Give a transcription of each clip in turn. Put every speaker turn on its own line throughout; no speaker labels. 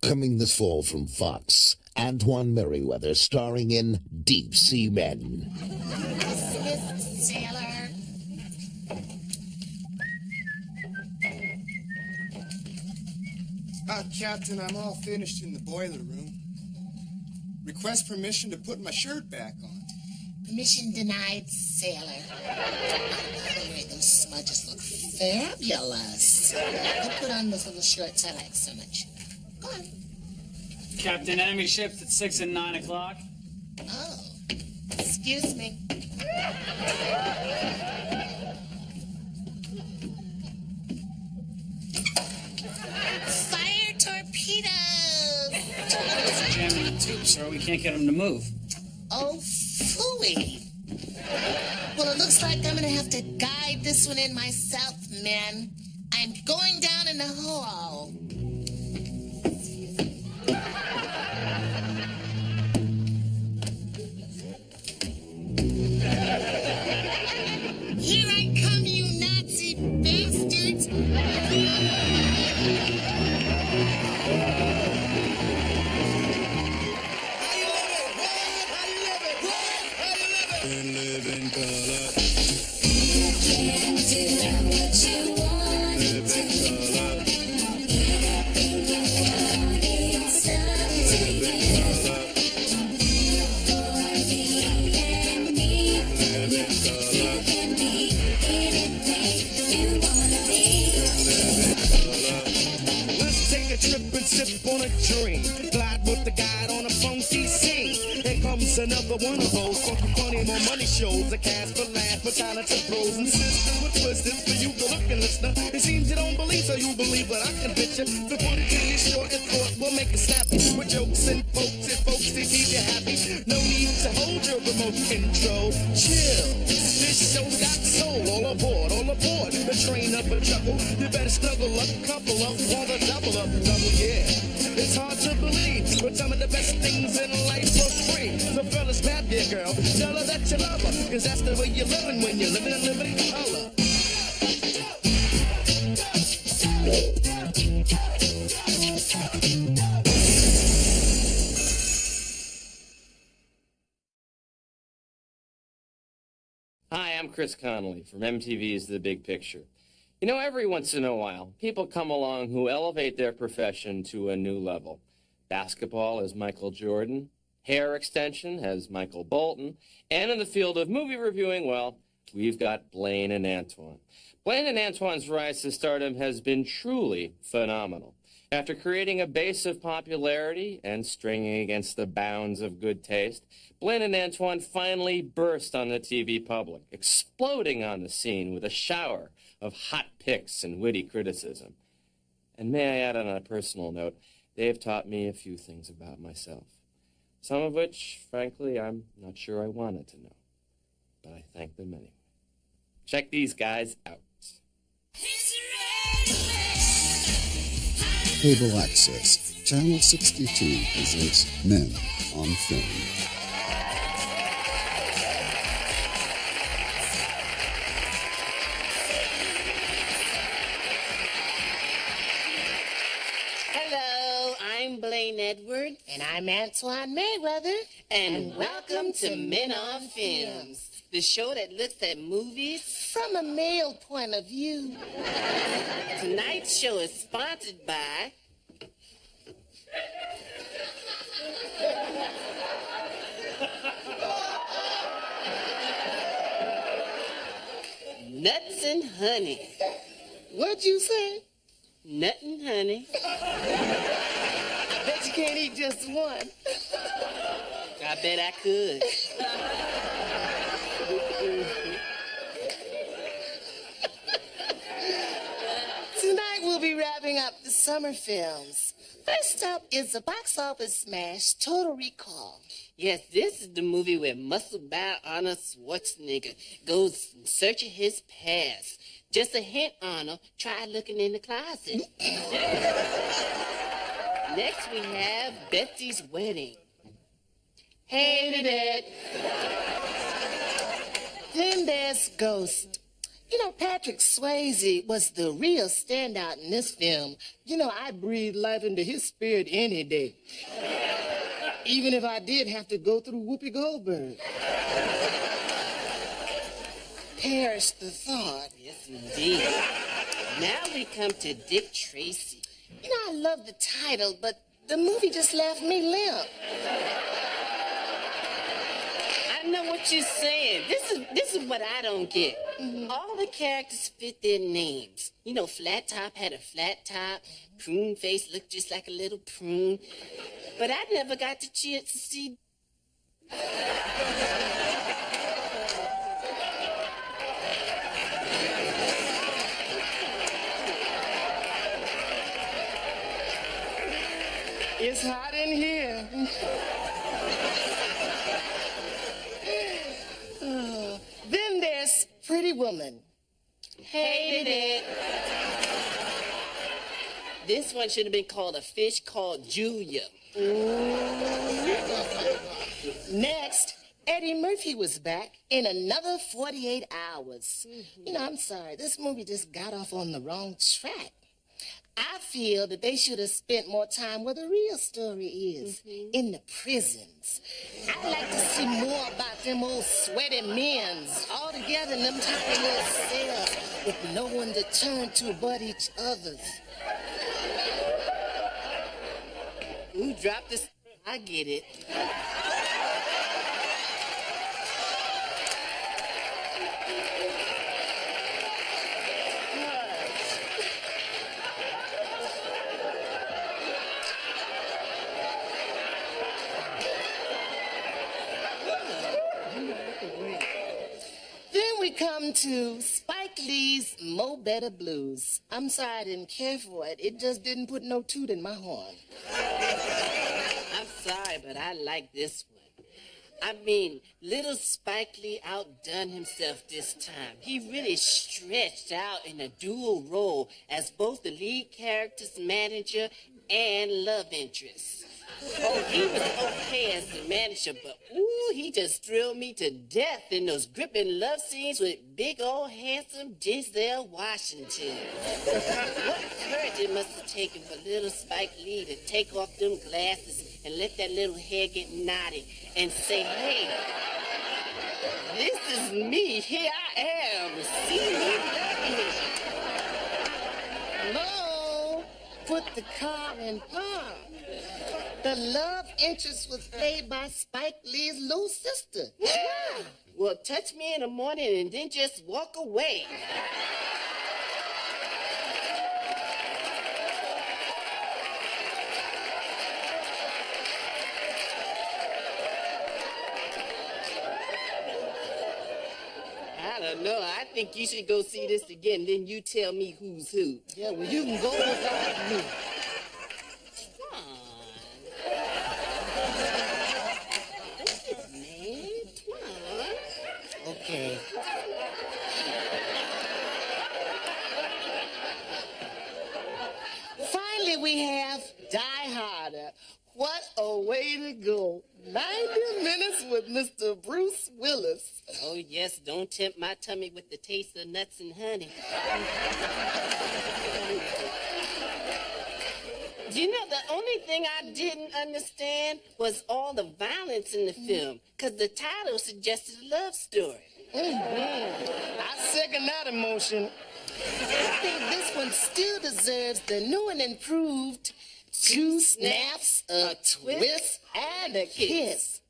Coming this fall from Fox, Antoine Merriweather starring in Deep Sea Men.
Dismissed, sailor.
Captain, I'm all finished in the boiler room. Request permission to put my shirt back on.
Permission denied, sailor. By the way, those smudges look fabulous. Go put on those little shorts I like so much. Go on.
Captain, enemy ships at 6 and 9 o'clock.
Oh, excuse me. Fire torpedoes!
It's jamming the tube, sir. We can't get them to move.
Oh, phooey. Well, it looks like I'm gonna have to guide this one in myself, man. I'm going down in the hole. Here I come, you Nazi bastards!
On a dream, glide with the guide on a funky scene. Here comes another one of those funny more money shows. A cast for laugh, for talented pros and sisters with twisters for you, the looking listener. It seems you don't believe, so you believe, but I can picture the funny thing is short and short. We'll make it snappy with jokes and folks. If folks they keep you happy, no need to hold your remote control. Chill, this show's got soul. All aboard, the train up a chuckle. You better snuggle up, couple up, while the double up, double, yeah. It's hard to believe, but some of the best things in life are free. So fellas, grab your girl, tell her that you love her, cause that's the way you're living when you're living in Liberty Color.
Hi, I'm Chris Connolly from MTV's The Big Picture. You know, every once in a while, people come along who elevate their profession to a new level. Basketball as Michael Jordan, hair extension as Michael Bolton, and in the field of movie reviewing, well, we've got Blaine and Antoine. Blaine and Antoine's rise to stardom has been truly phenomenal. After creating a base of popularity and stringing against the bounds of good taste, Blaine and Antoine finally burst on the TV public, exploding on the scene with a shower of hot picks and witty criticism. And may I add on a personal note, they've taught me a few things about myself, some of which, frankly, I'm not sure I wanted to know, but I thank them anyway. Check these guys out.
Cable Access, Channel 62 presents Men on Film.
Hello, I'm Blaine Edward. And I'm Antoine Mayweather.
And welcome to Men on Films, the show that looks at movies
from a male point of view.
Tonight's show is sponsored by Nuts and Honey.
What'd you say?
Nut and honey.
I bet you can't eat just one.
I bet I could.
Tonight we'll be wrapping up the summer films. First up is the box office smash, Total Recall.
Yes, this is the movie where muscle-bound Arnold Schwarzenegger goes searching his past. Just a hint, Arnold, try looking in the closet. Next we have Betsy's Wedding. Hated it.
Then there's Ghost. You know, Patrick Swayze was the real standout in this film. You know, I'd breathe life into his spirit any day. Even if I did have to go through Whoopi Goldberg. Perish the thought.
Yes, indeed. Now we come to Dick Tracy.
You know, I love the title, but the movie just left me limp.
I know what you're saying. This is what I don't get. All the characters fit their names. You know, Flat Top had a flat top. Prune Face looked just like a little prune. But I never got the chance to see...
It's hot in here. Then there's Pretty Woman.
Hated it. This one should have been called A Fish Called Julia.
Next, Eddie Murphy was back in another 48 hours. You know, I'm sorry, this movie just got off on the wrong track. I feel that they should have spent more time where the real story is, in the prisons. I'd like to see more about them old sweaty men's all together in them tiny little cells with no one to turn to but each other's.
Who dropped this? I get it.
Then we come to Spike Lee's Mo Better Blues. I'm sorry I didn't care for it. It just didn't put no toot in my horn.
I'm sorry, but I like this one. I mean, little Spike Lee outdone himself this time. He really stretched out in a dual role as both the lead character's manager and love interest. Oh, he was okay as the manager, but ooh, he just thrilled me to death in those gripping love scenes with big old handsome Denzel Washington. What courage it must have taken for little Spike Lee to take off them glasses and let that little hair get knotted and say, hey, this is me, here I am, see me, love me.
Hello? Put the car in park. The love interest was played by Spike Lee's little sister.
Yeah. Well, touch me in the morning and then just walk away. I don't know. I think you should go see this again, then you tell me who's who.
Yeah, well, you can go without me. Okay. Finally, we have Die Harder. What a way to go. 90 minutes with Mr. Bruce Willis.
Oh, yes, don't tempt my tummy with the taste of nuts and honey. You know, the only thing I didn't understand was all the violence in the film, because the title suggested a love story.
I second that emotion. I think this one still deserves the new and improved 2 snaps, a twist, and a kiss.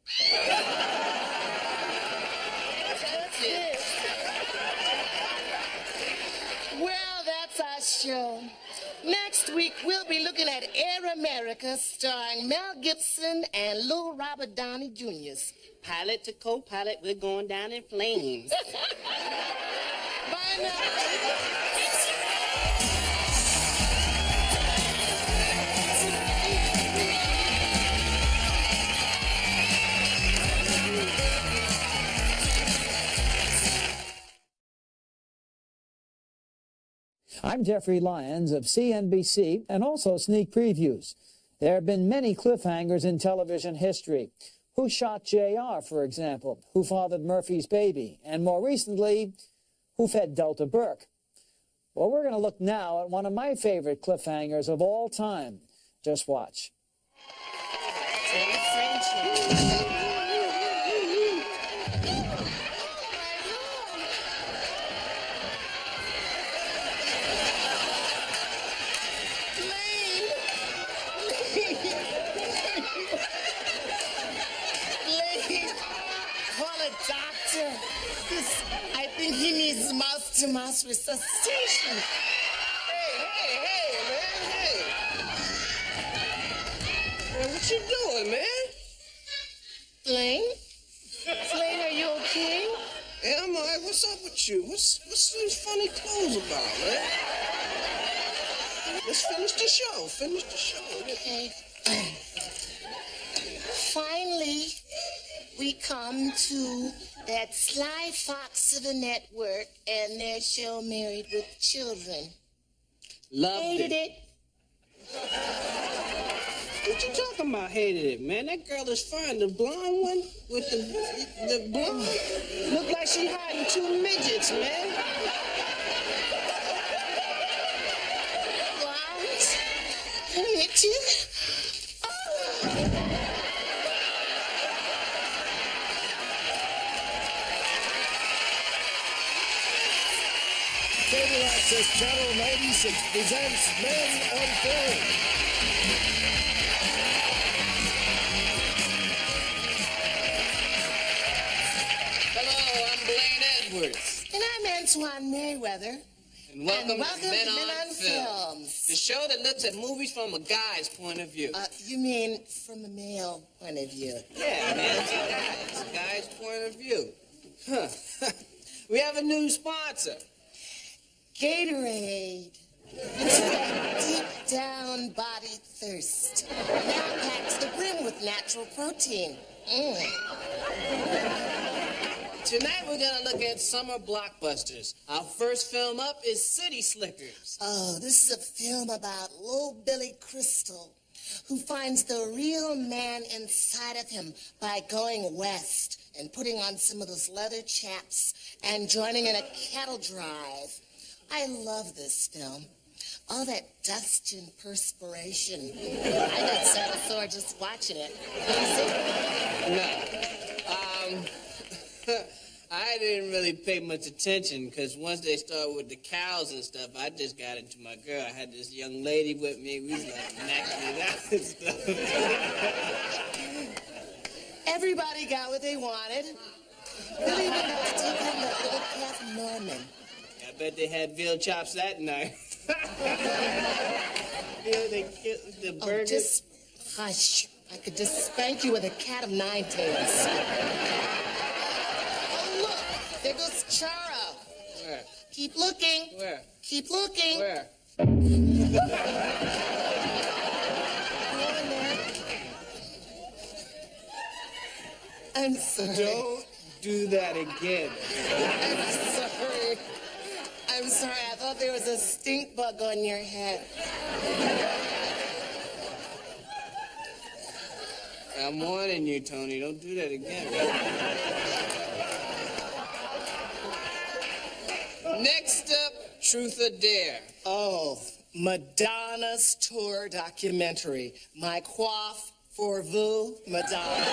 Well, that's our show. Next week, we'll be looking at Air America, starring Mel Gibson and Lil Robert Downey Jr.
Pilot to co-pilot, we're going down in flames.
Bye now.
I'm Jeffrey Lyons of CNBC and also Sneak Previews. There have been many cliffhangers in television history. Who shot JR, for example? Who fathered Murphy's baby? And more recently, who fed Delta Burke. Well, we're going to look now at one of my favorite cliffhangers of all time. Just watch.
I think he needs mouth-to-mouth resuscitation.
Hey, man, what you doing, man?
Blaine, are you okay?
Yeah, I'm all right. What's up with you? What's these funny clothes about, man? Let's finish the show.
Okay. Finally, we come to that sly fox of the network and their show Married with Children.
Hated it.
What you talking about, hated it, man? That girl is fine. The blonde one with the blonde look like she hiding two midgets, man.
Blonde? Midget?
Cable Access Channel 96 presents Men on Film.
Hello, I'm Blaine Edwards.
And I'm Antoine Merriweather.
And welcome to Men on
Films.
The show that looks at movies from a guy's point of view.
You mean from a male point of view?
Yeah, man, it's a guy's point of view. Huh. We have a new sponsor.
Gatorade. It's that deep down body thirst. Now packed to the brim with natural protein.
Tonight we're gonna look at summer blockbusters. Our first film up is City Slickers.
Oh, this is a film about little Billy Crystal, who finds the real man inside of him by going west and putting on some of those leather chaps and joining in a cattle drive. I love this film. All that dust and perspiration. I got so sore just watching it.
No. I didn't really pay much attention because once they started with the cows and stuff, I just got into my girl. I had this young lady with me. We was like knacking it out and stuff.
Everybody got what they wanted. Billy went up to take home that little calf Norman.
I bet they had veal chops that night. They killed the burger.
Oh, just hush. I could just spank you with a cat of nine tails. Oh, look. There goes Charo.
Where?
Keep looking.
Where?
Keep looking.
Where?
Go in there. I'm sorry.
Don't do that again.
I'm sorry. I'm sorry. I thought there was a stink bug on your head.
I'm warning you, Tony. Don't do that again. Next up, Truth or Dare.
Oh, Madonna's tour documentary. My coif for vous, Madonna.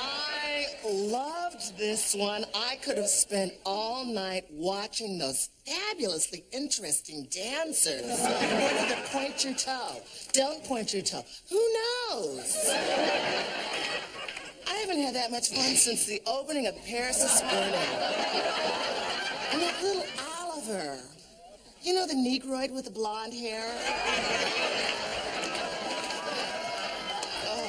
I loved this one. I could have spent all night watching those fabulously interesting dancers. Where to point your toe? Don't point your toe. Who knows? I haven't had that much fun since the opening of Paris is Burning. And that little Oliver. You know the Negroid with the blonde hair? Oh,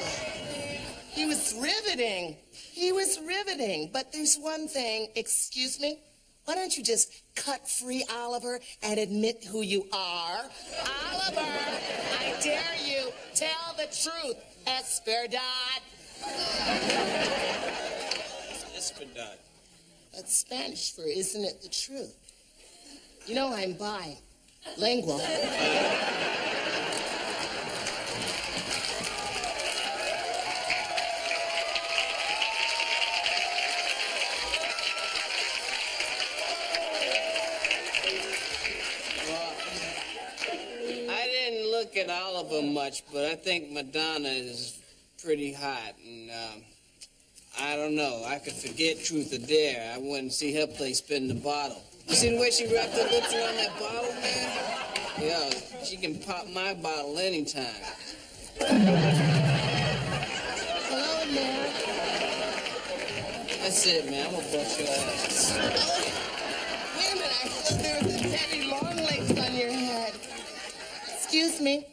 he was riveting. He was riveting. But there's one thing, excuse me, why don't you just cut free Oliver and admit who you are? Oliver, I dare you, tell the truth, Esperdad.
Esperdad.
That's Spanish for isn't it the truth? You know I'm bilingual.
look at all of them much, but I think Madonna is pretty hot, and I don't know. I could forget Truth or Dare. I wouldn't see her play Spin the Bottle. You see the way she wrapped her lips around that bottle, man? Yo, she can pop my bottle anytime.
Hello, man.
That's it, man. I'm gonna bust your ass.
Wait a minute. I thought there was a daddy long legs on your head. Excuse me.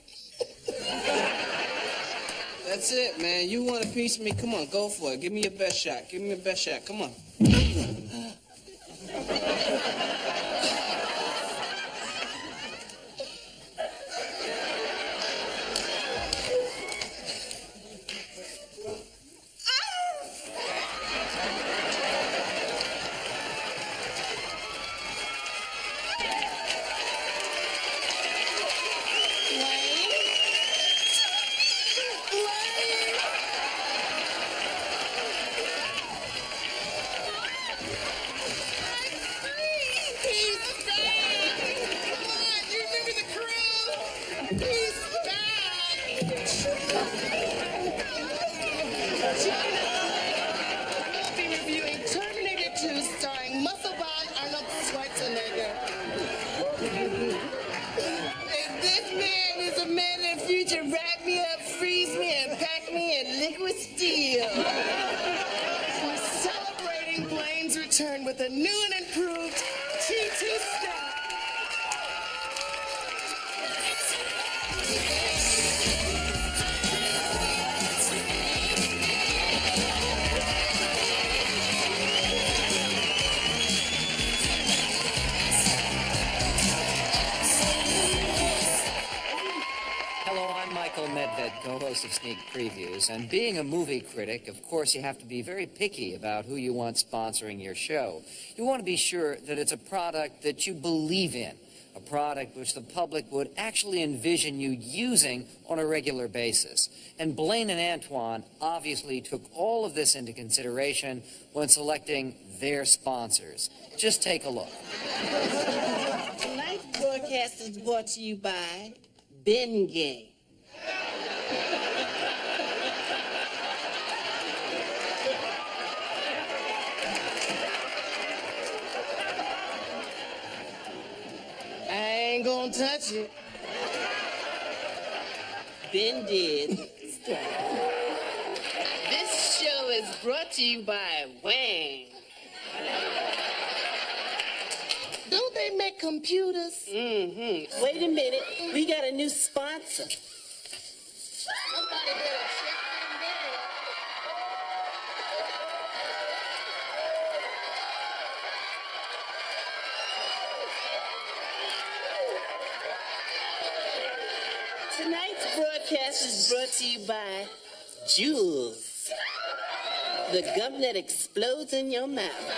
That's it, man. You want a piece of me? Come on, go for it. Give me your best shot. Give me your best shot. Come on.
We'll be reviewing Terminator 2 starring Musclebound Arnold Schwarzenegger.
If this man is a man in the future, wrap me up, freeze me, and pack me in liquid steel.
We're celebrating Blaine's return with a new and improved T2 Snap.
Hello, I'm Michael Medved, co-host of Sneak Previews. And being a movie critic, of course, you have to be very picky about who you want sponsoring your show. You want to be sure that it's a product that you believe in, a product which the public would actually envision you using on a regular basis. And Blaine and Antoine obviously took all of this into consideration when selecting their sponsors. Just take a look.
Tonight's broadcast is brought to you by Bengay.
I ain't gonna touch it.
Ben did. This show is brought to you by Wang.
Don't they make computers?
Mm-hmm. Wait a minute. We got a new sponsor.
Somebody better check them down.
Tonight's broadcast is brought to you by Jules, the gum that explodes in your mouth.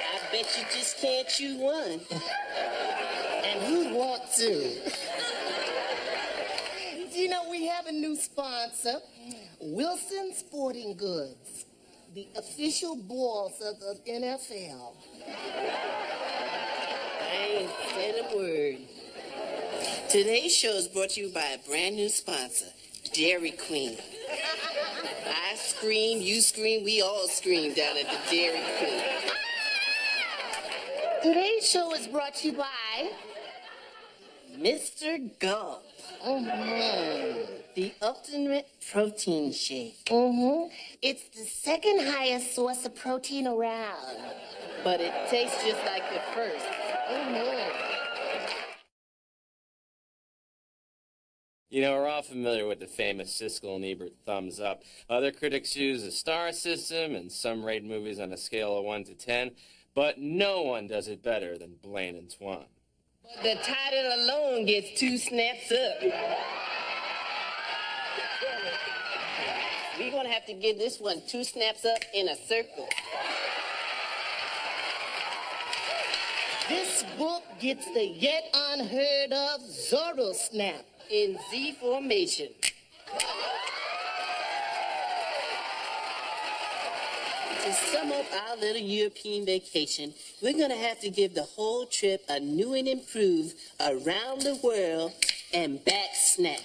I bet you just can't chew one.
And who'd want to? You know, we have a new sponsor, Wilson Sporting Goods, the official balls of the NFL.
I ain't said a word. Today's show is brought to you by a brand new sponsor, Dairy Queen. I scream, you scream, we all scream down at the Dairy Queen.
Today's show is brought to you by
Mr. Gulp. The ultimate protein shake.
It's the second highest source of protein around.
But it tastes just like the first.
You know, we're all familiar with the famous Siskel and Ebert thumbs up. Other critics use a star system, and some rate movies on a scale of 1 to 10, but no one does it better than Blaine and Twan.
The title alone gets 2 snaps up. We're going to have to give this one 2 snaps up in a circle.
This book gets the yet unheard of Zorro snap.
In Z formation. To sum up our little European vacation, we're going to have to give the whole trip a new and improved around the world and back snap.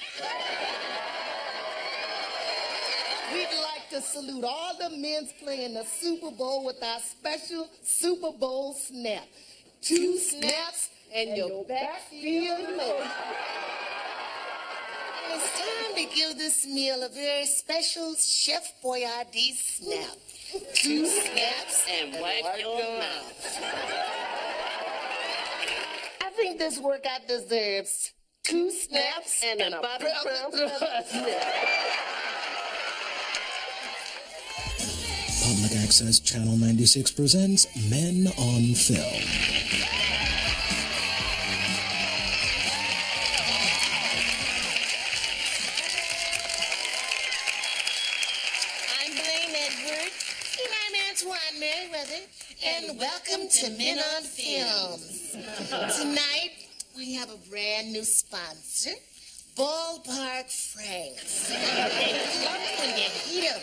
We'd like to salute all the men playing the Super Bowl with our special Super Bowl snap. 2 snaps and your backfield low. It's time to give this meal a very special Chef Boyardee snap. 2 snaps
And wipe your mouth.
I think this workout deserves 2 snaps
And a bottom snap.
Public Access Channel 96 presents Men on Film.
I'm Blaine Edward. And I'm Antoine Merriweather. And welcome to Men on Films. Tonight, we have a brand new sponsor, Ballpark Franks. They clump when you heat them.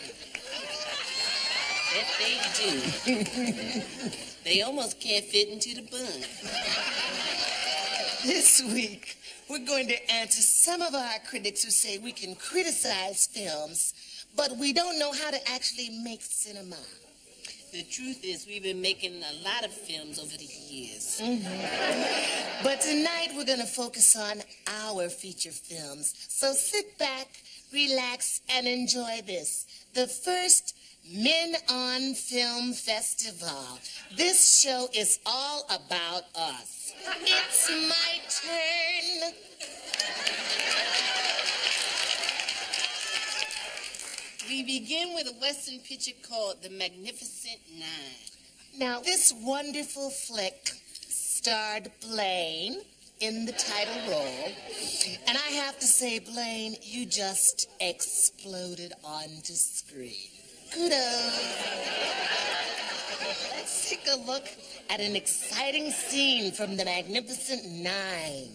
That they do. They almost can't fit into the bun.
This week, we're going to answer some of our critics who say we can criticize films, but we don't know how to actually make cinema.
The truth is, we've been making a lot of films over the years.
But tonight, we're going to focus on our feature films. So sit back, relax, and enjoy this. The first Men on Film Festival. This show is all about us. It's my turn.
We begin with a Western picture called The Magnificent Nine.
Now, this wonderful flick starred Blaine in the title role. And I have to say, Blaine, you just exploded onto screen. Kudos. Let's take a look at an exciting scene from The Magnificent Nine.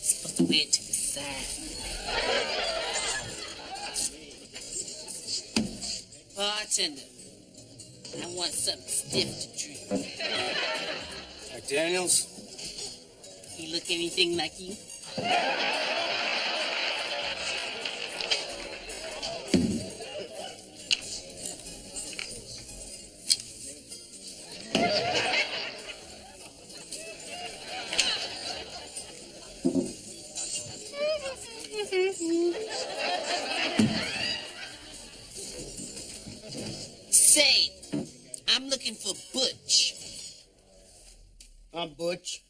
Supposed to wear it to the side. Bartender, I want something stiff to drink.
Jack Daniels?
He look anything like you? Say, I'm looking for Butch.
I'm Butch.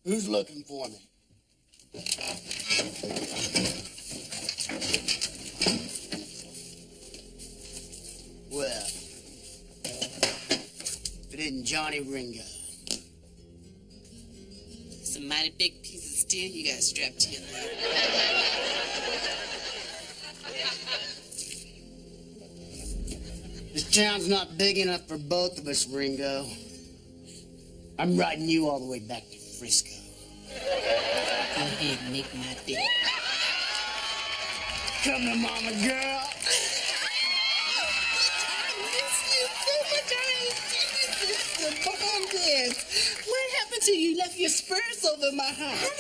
Who's looking for me? Well, if it isn't Johnny Ringo.
It's a mighty big piece of steel you got strapped to your leg.
This town's not big enough for both of us, Ringo. I'm riding you all the way back to Frisco.
Go ahead and make my day.
Come to mama, girl.
The bomb dance. What happened to you? Left your spurs over my house.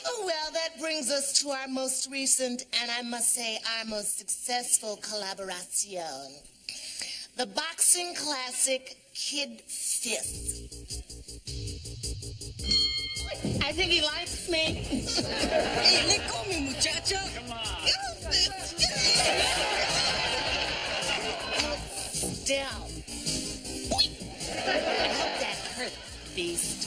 Oh, well, that brings us to our most recent, and I must say, our most successful collaboration. The boxing classic Kid Fist. I think he likes me.
Hey, let go me, muchacho.
Come on.
Down. I hope that hurt, beast.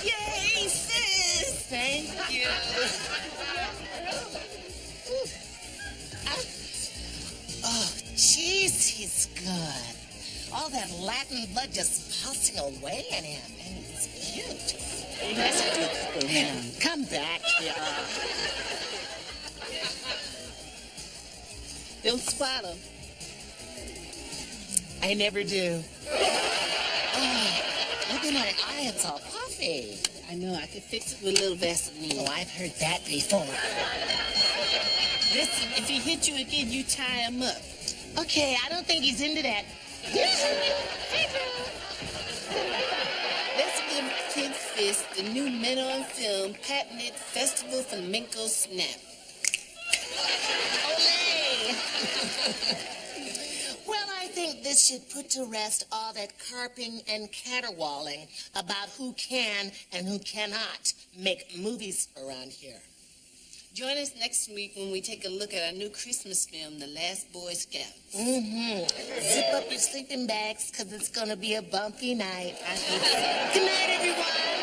Yay, sis! Thank you. Oh, jeez, he's good. All that Latin blood just pulsing away in him, and he's cute. Let's do it for him. Come back here.
Don't swallow.
I never do. Oh, look at my eye, it's all puffy.
I know, I could fix it with a little Vaseline.
Oh, I've heard that before.
Listen, if he hit you again, you tie him up.
Okay, I don't think he's into that.
Let's give Kid Fist the new Men on Film patented Festival Flamenco Snap.
Olay! Well, I think this should put to rest all that carping and caterwauling about who can and who cannot make movies around here.
Join us next week when we take a look at our new Christmas film, The Last Boy Scout.
Zip up your sleeping bags, because it's going to be a bumpy night. Good night, everyone.